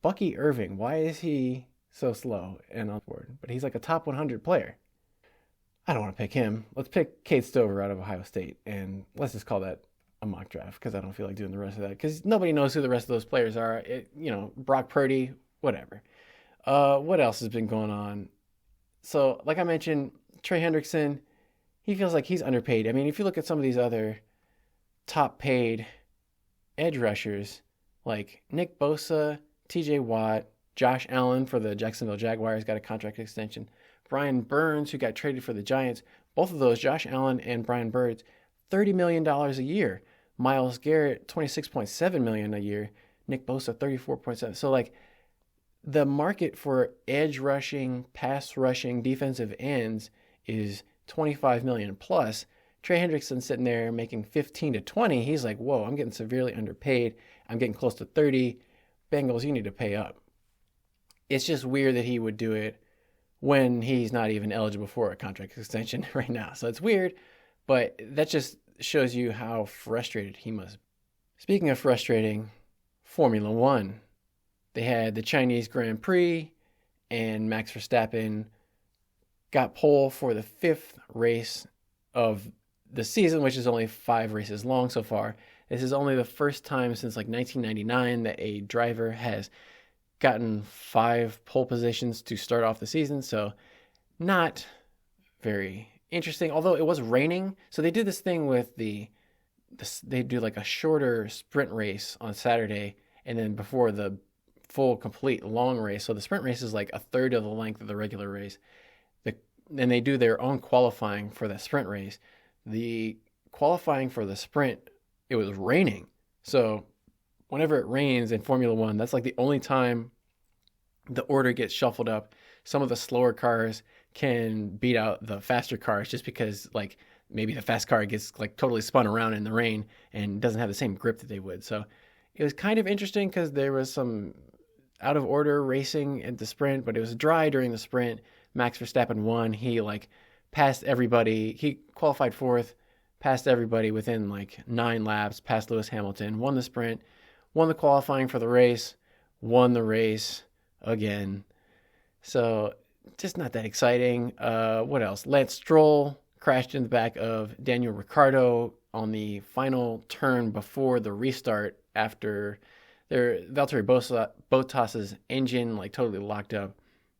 Bucky Irving, why is he so slow and on board? But he's a top 100 player. I don't want to pick him. Let's pick Cade Stover out of Ohio State, and let's just call that a mock draft because I don't feel like doing the rest of that because nobody knows who the rest of those players are. Brock Purdy, whatever. What else has been going on? So, like I mentioned, Trey Hendrickson, he feels like he's underpaid. I mean, if you look at some of these other top-paid edge rushers, like Nick Bosa, TJ Watt, Josh Allen for the Jacksonville Jaguars got a contract extension, Brian Burns, who got traded for the Giants, both of those, Josh Allen and Brian Burns, $30 million a year. Myles Garrett, $26.7 million a year. Nick Bosa, $34.7. So, the market for edge rushing, pass rushing, defensive ends is $25 million plus. Trey Hendrickson sitting there making 15 to 20. He's like, whoa, I'm getting severely underpaid. I'm getting close to 30. Bengals, you need to pay up. It's just weird that he would do it when he's not even eligible for a contract extension right now. So it's weird, but that just shows you how frustrated he must be. Speaking of frustrating, Formula One. They had the Chinese Grand Prix, and Max Verstappen got pole for the 5th race of the season, which is only 5 races long so far. This is only the first time since 1999 that a driver has gotten 5 pole positions to start off the season, so not very interesting. Although it was raining, so they did this thing with they do a shorter sprint race on Saturday, and then before the full complete long race. So the sprint race is a third of the length of the regular race. And they do their own qualifying for the sprint race. The qualifying for the sprint, it was raining. So whenever it rains in Formula One, that's the only time the order gets shuffled up. Some of the slower cars can beat out the faster cars just because maybe the fast car gets totally spun around in the rain and doesn't have the same grip that they would. So it was kind of interesting because there was some out of order racing at the sprint, but it was dry during the sprint. Max Verstappen won. He passed everybody. He qualified 4th, passed everybody within 9 laps, passed Lewis Hamilton, won the sprint, won the qualifying for the race, won the race again. So just not that exciting. What else? Lance Stroll crashed in the back of Daniel Ricciardo on the final turn before the restart after Valtteri Bottas's engine totally locked up,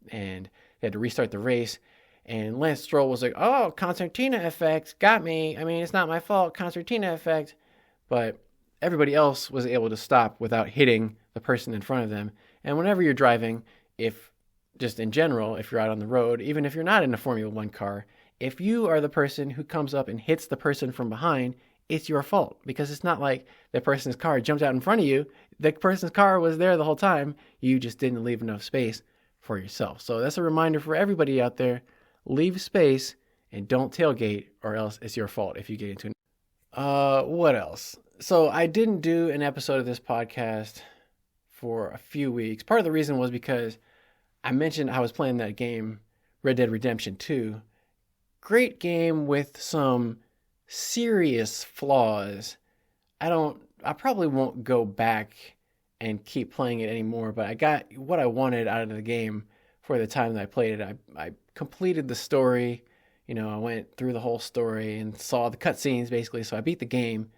and They had to restart the race. And Lance Stroll was like, oh, concertina effect, got me. I mean, it's not my fault, concertina effect. But everybody else was able to stop without hitting the person in front of them. And whenever you're driving, if just in general, if you're out on the road, even if you're not in a Formula One car, if you are the person who comes up and hits the person from behind, it's your fault, because it's not like the person's car jumped out in front of you. The person's car was there the whole time. You just didn't leave enough space for yourself. So that's a reminder for everybody out there. Leave space and don't tailgate, or else it's your fault if you get into it. What else? So I didn't do an episode of this podcast for a few weeks. Part of the reason was because I mentioned I was playing that game, Red Dead Redemption 2. Great game with some serious flaws. I probably won't go back and keep playing it anymore, but I got what I wanted out of the game for the time that I played it. I completed the story. I went through the whole story and saw the cutscenes basically, so I beat the game.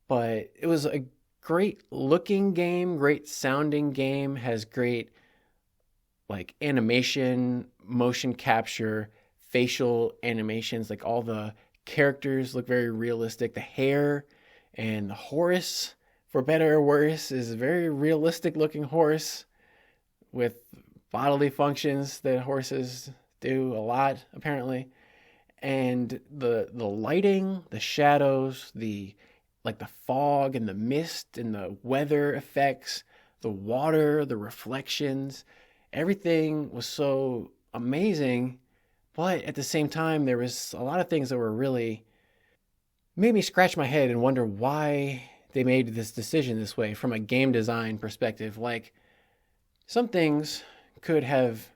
But it was a great looking game, great sounding game, has great like animation, motion capture, facial animations, like all the characters look very realistic. The hair and the horse, for better or worse, is a very realistic looking horse with bodily functions that horses do a lot, apparently. And the lighting, the shadows, the fog and the mist and the weather effects, the water, the reflections, everything was so amazing. But at the same time, there was a lot of things that were really made me scratch my head and wonder why they made this decision this way from a game design perspective. Like, some things could have,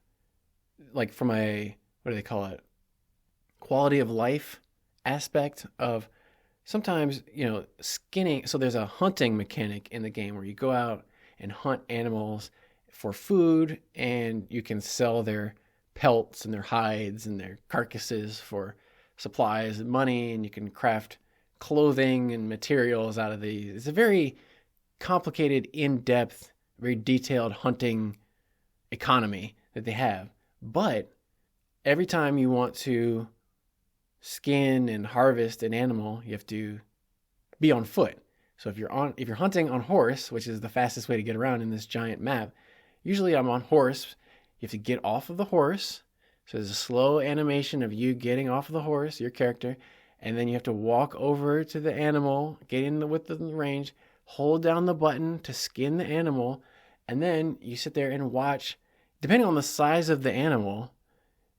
like, from a, what do they call it? Quality of life aspect of sometimes, skinning. So there's a hunting mechanic in the game where you go out and hunt animals for food, and you can sell their pelts and their hides and their carcasses for supplies and money, and you can craft clothing and materials out of these. It's a very complicated, in-depth, very detailed hunting economy that they have. But every time you want to skin and harvest an animal, you have to be on foot. So if you're hunting on horse, which is the fastest way to get around in this giant map, usually I'm on horse. You have to get off of the horse. So there's a slow animation of you getting off of the horse, your character, and then you have to walk over to the animal, get in the width of the range, hold down the button to skin the animal, and then you sit there and watch. Depending on the size of the animal,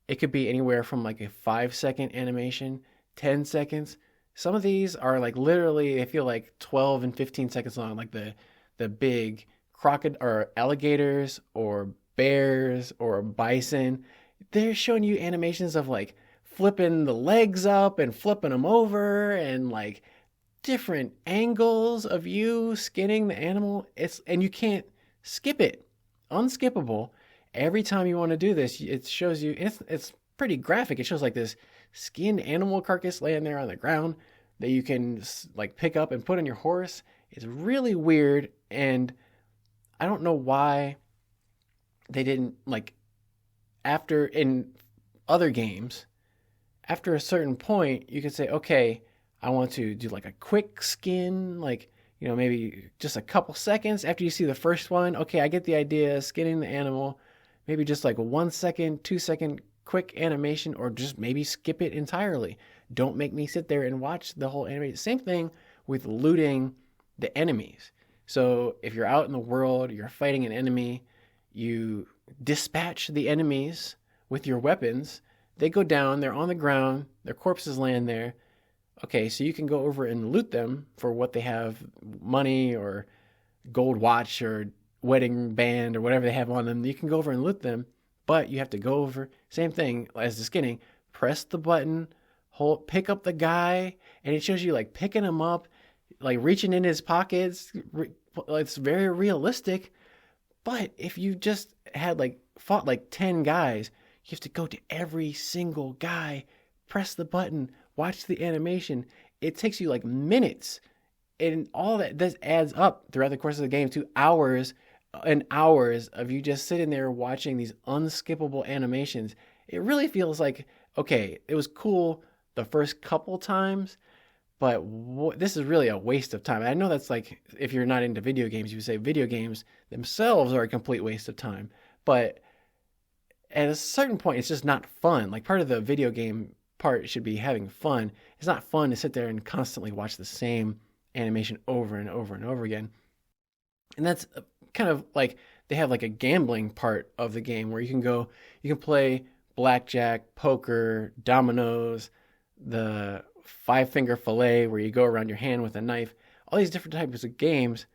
it could be anywhere from like a 5-second animation, 10 seconds. Some of these are like literally, they feel like 12 and 15 seconds long, like the big crocodile or alligators or bears or bison. They're showing you animations of like flipping the legs up and flipping them over and like different angles of you skinning the animal. And you can't skip it. Unskippable. Every time you want to do this, it shows you, it's pretty graphic. It shows like this skinned animal carcass laying there on the ground that you can like pick up and put on your horse. It's really weird, and I don't know why they didn't, like, after in other games, after a certain point, you can say, okay, I want to do like a quick skin, like, maybe just a couple seconds after you see the first one. Okay, I get the idea, skinning the animal. Maybe just like a 1 second, 2 second quick animation, or just maybe skip it entirely. Don't make me sit there and watch the whole animation. Same thing with looting the enemies. So if you're out in the world, you're fighting an enemy, you dispatch the enemies with your weapons. They go down, they're on the ground, their corpses land there. Okay, so you can go over and loot them for what they have, money or gold watch or wedding band or whatever they have on them. You can go over and loot them, but you have to go over, same thing as the skinning, press the button, pick up the guy, and it shows you like picking him up, like reaching in his pockets. It's very realistic. But if you just had fought 10 guys, you have to go to every single guy, press the button, watch the animation. It takes you minutes, and all that adds up throughout the course of the game to hours and hours of you just sitting there watching these unskippable animations. It really feels like, okay, it was cool the first couple times, but this is really a waste of time. I know that's like, if you're not into video games, you would say video games themselves are a complete waste of time. But at a certain point, it's just not fun. Like, part of the video game part should be having fun. It's not fun to sit there and constantly watch the same animation over and over and over again. And that's kind of like, they have like a gambling part of the game where you can play blackjack, poker, dominoes, the 5-finger fillet where you go around your hand with a knife, all these different types of games.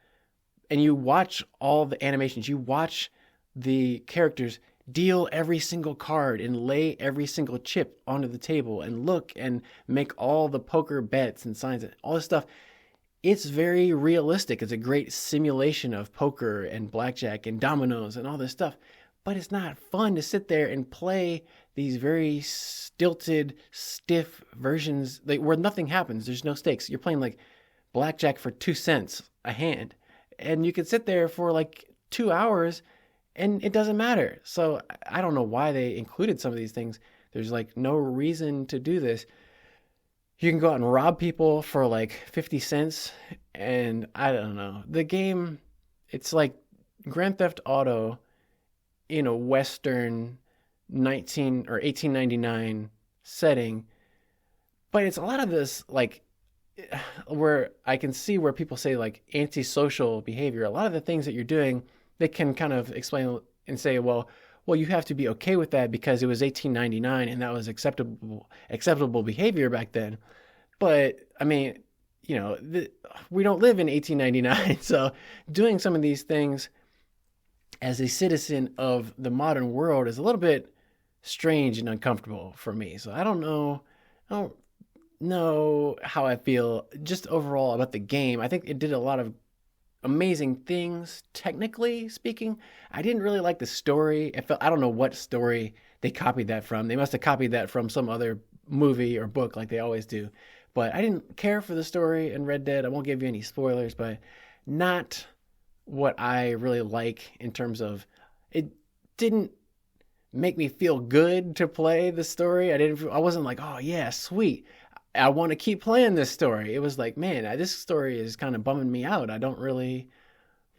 And you watch all the animations, you watch the characters deal every single card and lay every single chip onto the table and look and make all the poker bets and signs and all this stuff. It's very realistic. It's a great simulation of poker and blackjack and dominoes and all this stuff. But it's not fun to sit there and play these very stilted, stiff versions where nothing happens. There's no stakes. You're playing like blackjack for 2 cents a hand. And you can sit there for like 2 hours and it doesn't matter. So I don't know why they included some of these things. There's like no reason to do this. You can go out and rob people for like 50 cents. And I don't know. The game, it's like Grand Theft Auto in a Western 1899 setting. But it's a lot of this, like, where I can see where people say like antisocial behavior. A lot of the things that you're doing, they can kind of explain and say, well, you have to be okay with that because it was 1899 and that was acceptable behavior back then. But I mean, we don't live in 1899, so doing some of these things as a citizen of the modern world is a little bit strange and uncomfortable for me. So I don't know how I feel just overall about the game. I think it did a lot of amazing things, technically speaking. I didn't really like the story. I don't know what story they copied that from. They must have copied that from some other movie or book like they always do. But I didn't care for the story in Red Dead. I won't give you any spoilers, but not what I really like in terms of, it didn't make me feel good to play the story. I wasn't like, oh yeah, sweet, I want to keep playing this story. It was like, man, this story is kind of bumming me out. I don't really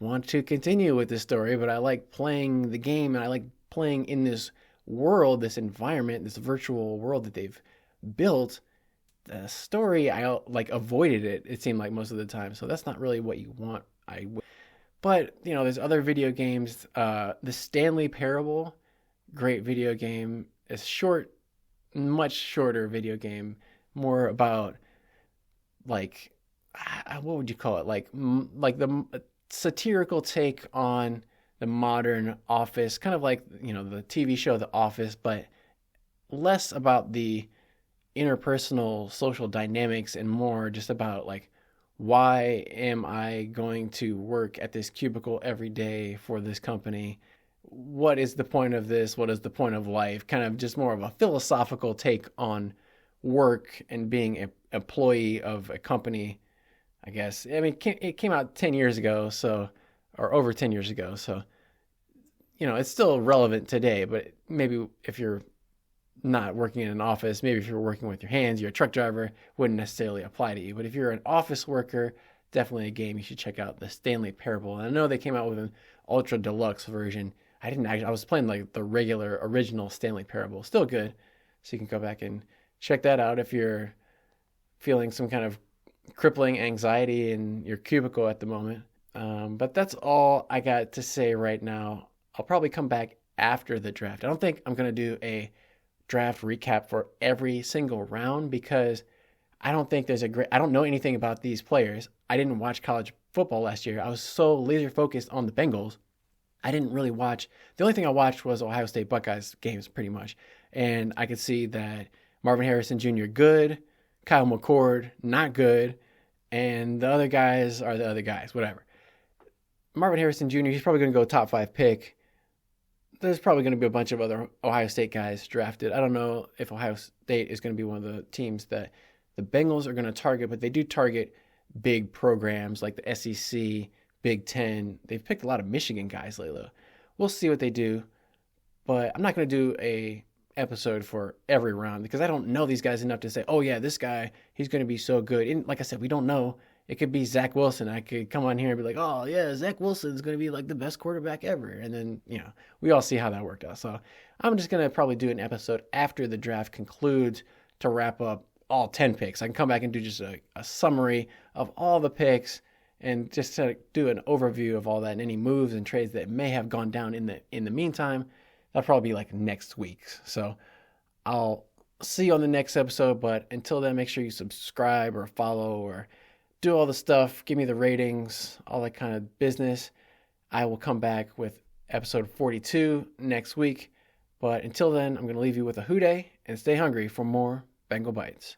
want to continue with this story, but I like playing the game and I like playing in this world, this environment, this virtual world that they've built. The story, I like avoided it. It seemed like most of the time. So that's not really what you want. But there's other video games. The Stanley Parable, great video game. It's short, much shorter video game. More about like, what would you call it? Like the satirical take on the modern Office, kind of like the TV show The Office, but less about the interpersonal social dynamics and more just about like, why am I going to work at this cubicle every day for this company? What is the point of this? What is the point of life? Kind of just more of a philosophical take on work and being an employee of a company, I guess. I mean, it came out 10 years ago, or over 10 years ago. So, it's still relevant today, but maybe if you're not working in an office, maybe if you're working with your hands, you're a truck driver, wouldn't necessarily apply to you. But if you're an office worker, definitely a game you should check out, the Stanley Parable. And I know they came out with an ultra deluxe version. I was playing like the regular original Stanley Parable. Still good. So you can go back and check that out if you're feeling some kind of crippling anxiety in your cubicle at the moment. But that's all I got to say right now. I'll probably come back after the draft. I don't think I'm going to do a draft recap for every single round because I don't think I don't know anything about these players. I didn't watch college football last year. I was so laser focused on the Bengals. I didn't really watch. The only thing I watched was Ohio State Buckeyes games pretty much. And I could see that Marvin Harrison Jr. good, Kyle McCord not good, and the other guys are the other guys, whatever. Marvin Harrison Jr., he's probably going to go top 5 pick. There's probably going to be a bunch of other Ohio State guys drafted. I don't know if Ohio State is going to be one of the teams that the Bengals are going to target, but they do target big programs like the SEC, Big Ten. They've picked a lot of Michigan guys lately. We'll see what they do, but I'm not going to do a episode for every round because I don't know these guys enough to say, oh yeah, this guy, he's going to be so good. And like I said, we don't know. It could be Zach Wilson. I could come on here and be like, oh yeah, Zach Wilson's going to be like the best quarterback ever. And then, we all see how that worked out. So I'm just going to probably do an episode after the draft concludes to wrap up all 10 picks. I can come back and do just a summary of all the picks and just to do an overview of all that and any moves and trades that may have gone down in the meantime. That'll probably be like next week. So I'll see you on the next episode. But until then, make sure you subscribe or follow or do all the stuff. Give me the ratings, all that kind of business. I will come back with episode 42 next week. But until then, I'm going to leave you with a hooday and stay hungry for more Bengal Bites.